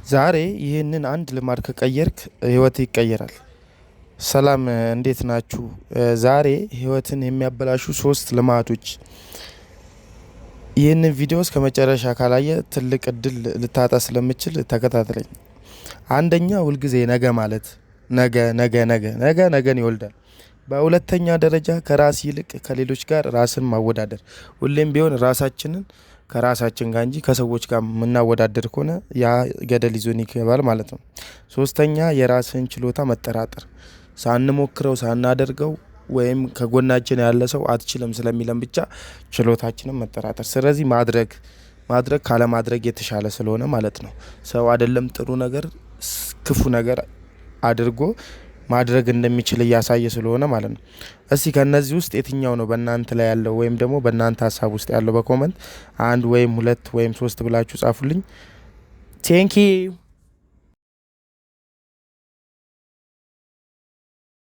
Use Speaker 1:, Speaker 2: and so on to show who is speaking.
Speaker 1: ዛሬ ይህንን አንድ ልማድ ከቀየርክ ህይወት ይቀየራል። ሰላም እንዴት ናችሁ? ዛሬ ህይወትን የሚያበላሹ ሶስት ልማዶች። ይህንን ቪዲዮ እስከ መጨረሻ ካላየ ትልቅ እድል ልታጣ ስለምችል ተከታተለኝ። አንደኛ ሁልጊዜ ነገ ማለት ነገ ነገ ነገ ነገ ነገን ይወልዳል። በሁለተኛ ደረጃ ከራስ ይልቅ ከሌሎች ጋር ራስን ማወዳደር። ሁሌም ቢሆን ራሳችንን ከራሳችን ጋር እንጂ ከሰዎች ጋር የምናወዳደር ከሆነ ያ ገደል ይዞን ይገባል ማለት ነው። ሶስተኛ የራስን ችሎታ መጠራጠር። ሳንሞክረው ሳናደርገው ወይም ከጎናችን ያለ ሰው አትችልም ስለሚለን ብቻ ችሎታችንን መጠራጠር። ስለዚህ ማድረግ ካለማድረግ የተሻለ ስለሆነ ማለት ነው። ሰው አይደለም ጥሩ ነገር ክፉ ነገር አድርጎ ማድረግ እንደሚችል እያሳየ ስለሆነ ማለት ነው። እስቲ ከነዚህ ውስጥ የትኛው ነው በእናንተ ላይ ያለው ወይም ደግሞ በእናንተ ሀሳብ ውስጥ ያለው? በኮመንት አንድ ወይም ሁለት ወይም ሶስት ብላችሁ ጻፉልኝ። ቴንኪው